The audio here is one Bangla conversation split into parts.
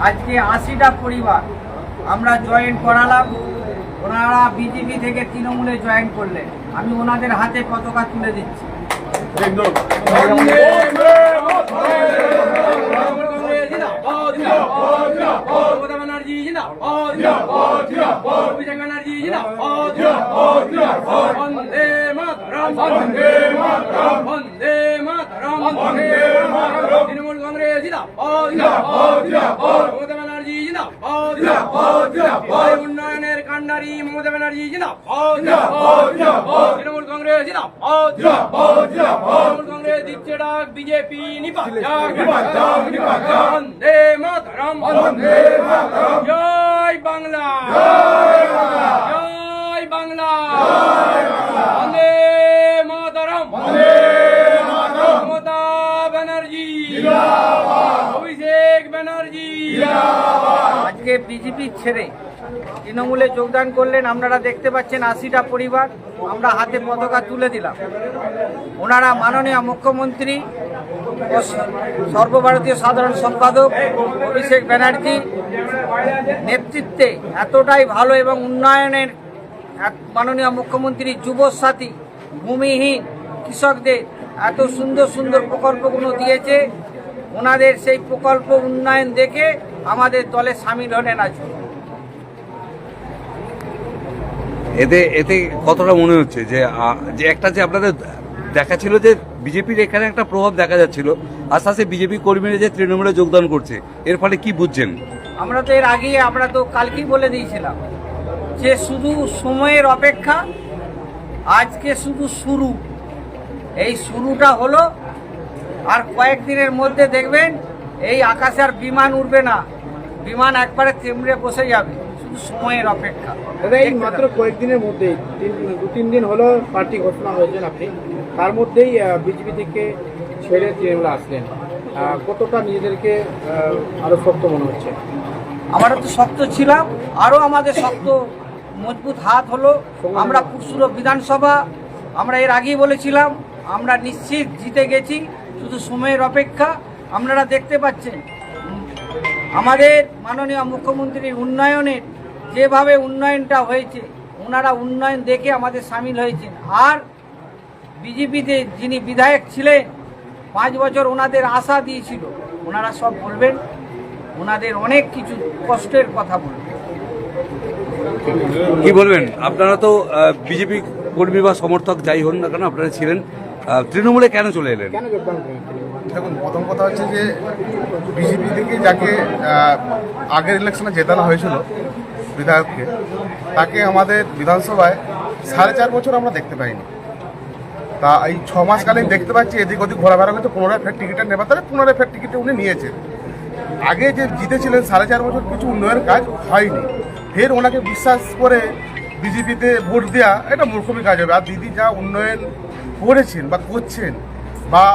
আজকে 80টা পরিবার আমরা জয়েন করালাম। ওনারা বিজেপি থেকে তৃণমূলে জয়েন করলেন। আমি ওনাদের হাতে পতাকা তুলে দিচ্ছি। তৃণমূল কংগ্রেস উন্নয়নের কান্ডারি মমতা ব্যানার্জি তৃণমূল কংগ্রেস তৃণমূল কংগ্রেস দিচ্ছে ডাক বিজেপি বন্দে মাতরম জয় বাংলা জয় বাংলা বন্দে মাতরম মমতা ব্যানার্জি অভিষেক ব্যানার্জি। আজকে বিজেপি ছেড়ে তৃণমূলে যোগদান করলেন। আপনারা দেখতে পাচ্ছেন 80টা পরিবার আমরা হাতে পতাকা তুলে দিলাম। ওনারা মাননীয় মুখ্যমন্ত্রী ও সর্বভারতীয় সাধারণ সম্পাদক অভিষেক ব্যানার্জি নেতৃত্বে এতটাই ভালো এবং উন্নয়নের মাননীয় মুখ্যমন্ত্রী যুবসাথী ভূমিহীন কৃষকদের এত সুন্দর সুন্দর প্রকল্পগুলো দিয়েছে। ওনাদের সেই প্রকল্প উন্নয়ন দেখে আমাদের দলে সামিল হলেন আজকে। এতে এতে কতটা মনে হচ্ছে যে একটা যে আপনাদের দেখা ছিল যে বিজেপির এখানে একটা প্রভাব দেখা যাচ্ছিল, আস্তে আস্তে বিজেপি কর্মীরা যে তৃণমূলে যোগদান করছে, এর ফলে কি বুঝছেন? আমরা তো এর আগে আমরা তো কালকেই বলে দিয়েছিলাম যে শুধু সময়ের অপেক্ষা, আজকে শুধু শুরু। এই শুরুটা হলো, আর কয়েকদিনের মধ্যে দেখবেন এই আকাশে আর বিমান উড়বে না, বিমান একবারে তেমড়ে বসে যাবে। শুধু সময়ের অপেক্ষা। দাদা, এই মাত্র কয়েকদিনের মধ্যেই 2-3 দিন হলো পার্টি ঘোষণা হয়েছেন আপনি, তার মধ্যেই বিজেপি থেকে ছেড়ে তৃণমূলে আসলেন। কতটা নিজেদেরকে আরো শক্ত মনে হচ্ছে? আমরা তো শক্ত ছিলাম, আরও আমাদের শক্ত মজবুত হাত হলো। আমরা পুরসুরা বিধানসভা আমরা এর আগেই বলেছিলাম আমরা নিশ্চিত জিতে গেছি, শুধু সময়ের অপেক্ষা। আপনারা দেখতে পাচ্ছেন আমাদের মাননীয় মুখ্যমন্ত্রীর উন্নয়নের যেভাবে উন্নয়নটা হয়েছে, ওনারা উন্নয়ন দেখে আমাদের সামিল হয়েছেন। আর বিজেপিতে যিনি বিধায়ক ছিলেন 5 বছর ওনাদের আশা দিয়েছিল, ওনারা সব বলবেন, ওনাদের অনেক কিছু কষ্টের কথা বলবেন। কি বলবেন? আপনারা তো বিজেপি কর্মী বা সমর্থক যাই হন না কেন, আপনারা ছিলেন, তৃণমূলে কেন চলে এলেন? কেন যোগদান করেন? দেখুন, প্রথম কথা হচ্ছে যে বিজেপি থেকে যাকে আগের ইলেকশনে জেতানো হয়েছিল বিধায়ককে, তাকে আমাদের বিধানসভায় 4.5 বছর আমরা দেখতে পাইনি। তা এই 6 মাসকালীন দেখতে পাচ্ছি এদিক ওদিক ঘোরাফেরা করছে, পুনরায় ফের টিকিটের নেবার তাহলে পুনরায় ফের টিকিটে উনি নিয়েছেন। আগে যে জিতেছিলেন 4.5 বছর কিছু উন্নয়নের কাজ হয়নি, ফের ওনাকে বিশ্বাস করে বিজেপিতে ভোট দেওয়া এটা মূর্খমি কাজ হবে। আর দিদি যা উন্নয়ন করেছেন বা করছেন, বা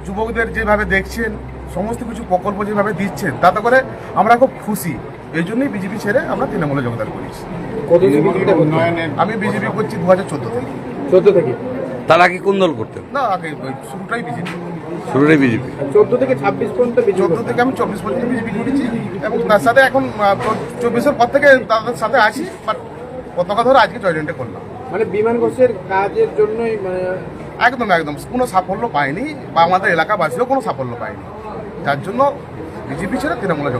যুবকদের যেভাবে দেখছেন, সমস্ত কিছু প্রকল্প যেভাবে দিচ্ছেন, তাতে করে আমরা খুব খুশি। এই জন্যই বিজেপি ছেড়ে আমরা তৃণমূলে যোগদান করেছি। আমি বিজেপি করছি 2014 থেকে। 14 থেকে? তার আগে কোন দল করতেন? না, আগে শুরুটাই বিজেপি। শুরুটাই বিজেপি। 14 থেকে 26 পর্যন্ত? 14 থেকে আমি 24 পর্যন্ত বিজেপি করেছি, এবং তার সাথে এখন 24-এর পর থেকে তাদের সাথে আছি। বাট পতাকা ধরে আজকে জয়েন্টে করলাম। মানে বিমান ঘোষের কাজের জন্যই? একদম একদম কোনো সাফল্য পায়নি, বা আমাদের এলাকাবাসীও কোনো সাফল্য পায়নি, যার জন্য বিজেপি ছেড়ে তৃণমূলে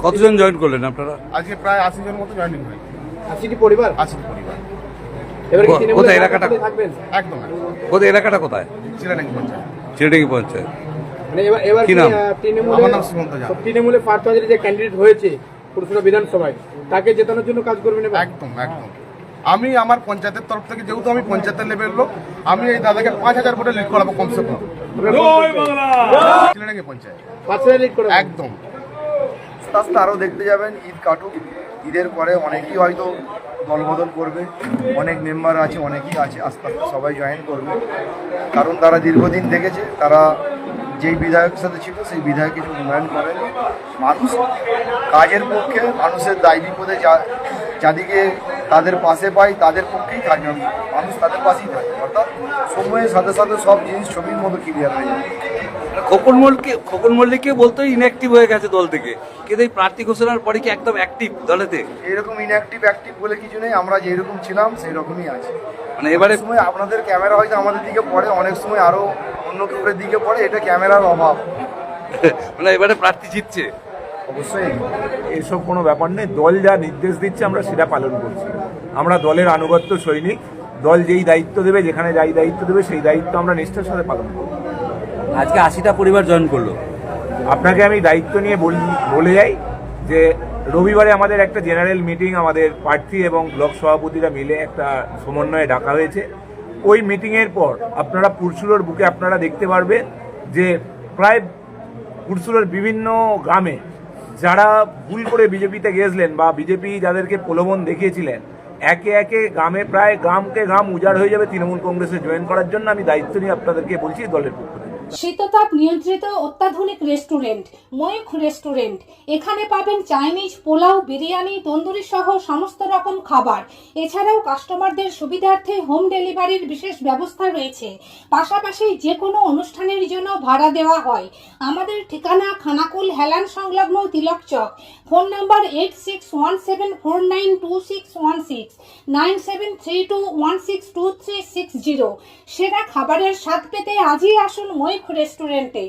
কতজন জয়েন করলেন আপনারা? আজকে প্রায় 80 জন মতো জয়েনিং হয়। 80টি পরিবার? 80 পরিবার। এবার কি কোথায় এলাকাটা থাকবেন? একদম কোথায় এলাকাটা কোথায়? চিরাডাঙ্গি পঞ্চায়েত। চিরাডাঙ্গি পঞ্চায়েত। মানে এবার কি নাম? আমার নাম শ্রীমন্ত ঝা। তৃণমূলে পার্থবাজারে যে ক্যান্ডিডেট হয়েছে পুরসুরা বিধানসভায়, তাকে জেতানোর জন্য কাজ করবেন? একদম একদম। আমি আমার পঞ্চায়েতের তরফ থেকে, যেহেতু আমি পঞ্চায়েতের লেভেল লোক, আমি এই দাদাকে 5000 ভোটে লিড করাবো কমসে কম। চিরাডাঙ্গি পঞ্চায়েত 5,000 লিড করে? একদম। আস্তে আস্তে আরও দেখতে যাবেন, ঈদ কাটুক, ঈদের পরে অনেকেই হয়তো দলবদল করবে, অনেক মেম্বার আছে, অনেকেই আছে, আস্তে আস্তে সবাই জয়েন করবে। কারণ তারা দীর্ঘদিন দেখেছে, তারা যেই বিধায়কের সাথে ছিল সেই বিধায়ক কিছু উন্নয়ন করেনি। মানুষ কাজের পক্ষে, মানুষের দায় বিপদে যাদিকে তাদের পাশে পায় তাদের পক্ষেই থাকে, মানুষ তাদের পাশেই থাকে। অর্থাৎ সময়ের সাথে সাথে সব জিনিস ছবির মতো ক্লিয়ার হয়ে যায়। খোকন মল্লিককে বলতো ইনঅ্যাক্টিভ হয়ে গেছে দল থেকে, কিন্তু এই প্রার্থী ঘোষণার পরে কি একদম অ্যাক্টিভ দলেতে? এরকম ইনঅ্যাক্টিভ অ্যাক্টিভ বলে কিছু নেই, আমরা যেরকম ছিলাম সেই রকমই আছি। মানে এবারে অনেক সময় আপনাদের ক্যামেরা হয়তো আমাদের দিকে পড়ে, অনেক সময় আরো অন্য কেউরের দিকে পড়ে, এটা ক্যামেরার অভাব। মানে এবারে প্রার্থী জিতছে। অবশ্যই এসব কোনো ব্যাপার নেই, দল যা নির্দেশ দিচ্ছে আমরা সেটা পালন করছি। আমরা দলের আনুগত্য সৈনিক, দল যেই দায়িত্ব দেবে, যেখানে যাই দায়িত্ব দেবে সেই দায়িত্ব আমরা নিষ্ঠার সাথে পালন করব। আজকে 80টা পরিবার জয়েন করলো। আপনাকে আমি দায়িত্ব নিয়ে বলে যাই যে রবিবারে আমাদের একটা জেনারেল মিটিং আমাদের প্রার্থী এবং ব্লক সভাপতিরা মিলে একটা সমন্বয়ে ডাকা হয়েছে। ওই মিটিংয়ের পর আপনারা পুরসুলোর বুকে আপনারা দেখতে পারবেন যে প্রায় পুরসুলোর বিভিন্ন গ্রামে যারা ভুল করে বিজেপিতে গেছিলেন বা বিজেপি যাদেরকে প্রলোভন দেখিয়েছিলেন, একে একে গ্রামে প্রায় গ্রামকে গ্রাম উজাড় হয়ে যাবে তৃণমূল কংগ্রেসে জয়েন করার জন্য। আমি দায়িত্ব নিয়ে আপনাদেরকে বলছি দলের পক্ষ থেকে। শীততাপ নিয়ন্ত্রিত অত্যাধুনিক রেস্টুরেন্ট ময়ূখ রেস্টুরেন্ট। এখানে পাবেন চাইনিজ, পোলাও, বিরিয়ানি, তন্দুরি সহ সমস্ত রকম খাবার। এছাড়াও কাস্টমারদের সুবিধার্থে হোম ডেলিভারির বিশেষ ব্যবস্থা রয়েছে। পাশাপাশি যে কোনো অনুষ্ঠানের জন্য ভাড়া দেওয়া হয়। আমাদের ঠিকানা খানাকুল হেলান সংলগ্ন তিলক চক। Phone number 8617492616 9732162360। সেরা খাবারের স্বাদ পেতে আজই আসুন ময়ূখ রেস্টুরেন্টে।